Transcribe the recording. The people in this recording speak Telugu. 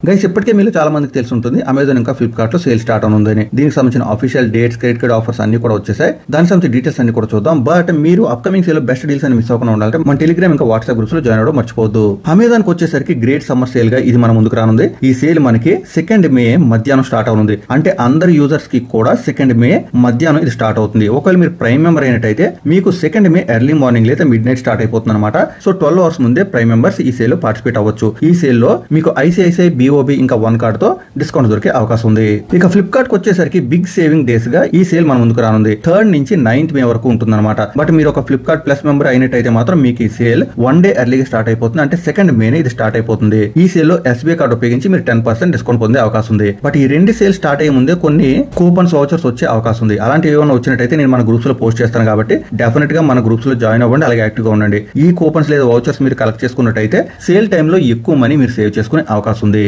గైస్ ఇప్పటికే మీరు చాలా మందికి తెలిసి ఉంటుంది అమెజాన్ ఇంకా ఫ్లిప్కార్ట్ లో సేల్ స్టార్ట్ అవుతుందని. దీనికి సంబంధించిన official dates, credit card offers అన్ని కూడా వచ్చేసాయి. దానికి సంబంధించిన డీటెయిల్స్ అన్ని కూడా చూద్దాం. బట్ మీరు అప్కమింగ్ సేల్ బెస్ట్ డీల్స్ అని మిస్ అవ్వకుండా ఉండాలంటే మన టెలిగ్రామ్ ఇంకా వాట్సాప్ గ్రూప్స్ లో జాయిన్ అవ్వడం మర్చిపోవద్దు. అమెజాన్ కి వచ్చేసరికి గ్రేట్ సమ్మర్ సేల్ గా ఇది మన ముందుకు రానుంది. ఈ సేల్ మనకి 2nd మే మధ్యాహ్నం స్టార్ట్ అవుతుంది. అంటే అందరు యూజర్స్ కి కూడా 2nd మే మధ్యాహ్నం ఇది స్టార్ట్ అవుతుంది. ఒకవేళ మీరు ప్రైమ్ మెంబర్ అయినట్టయితే మీకు 2nd మే ఎర్లీ మార్నింగ్ లేదా మిడ్ నైట్ స్టార్ట్ అయిపోతుంది అనమాట. సో 12 అవర్స్ ముందే ప్రైమ్ మెంబర్స్ ఈ సేల్ లో పార్టిసిపేట్ అవ్వచ్చు. ఈ సేల్ లో మీకు ఐసిఐసిఐ, బిఓబి ఇంకా వన్ కార్డ్ తో డిస్కౌంట్ దొరికే అవకాశం ఉంది. ఇక ఫ్లిప్కార్ట్ కి వచ్చేసరికి బిగ్ సేవింగ్ డేస్ గా ఈ సేల్ మన ముందుకు రానుంది. 3rd నుంచి 9th మే వరకు ఉంటుంది అనమాట. బట్ మీరు ఒక ఫ్లిప్కార్ట్ ప్లస్ మెంబర్ అయినట్టయితే మాత్రం మీకు ఈ సేల్ 1 డే ఎర్లీగా స్టార్ట్ అయిపోతుంది. అంటే 2nd మేనే ఇది స్టార్ట్ అయిపోతుంది. ఈ సేల్ లో ఎస్బీఐ కార్డు ఉపయోగించి మీరు 10% డిస్కౌంట్ పొందే అవకాశం ఉంది. బట్ ఈ 2 సేల్ స్టార్ట్ అయ్యే ముందే కొన్ని కూపన్స్, వౌచర్స్ వచ్చే అవకాశం ఉంది. అలాంటి ఏమైనా వచ్చినట్టయితే నేను మన గ్రూప్స్ లో పోస్ట్ చేస్తాను కాబట్టి డెఫినెట్ గా మన గ్రూప్స్ లో జాయిన్ అవ్వండి, అలాగే యాక్టివ్ గా ఉండండి. ఈ కూపన్స్ లేదా వౌచర్స్ మీరు కలెక్ట్ చేసుకున్నట్టయితే సేల్ టైంలో ఎక్కువ మనీ మీరు సేవ్ చేసుకునే అవకాశం ఉంది.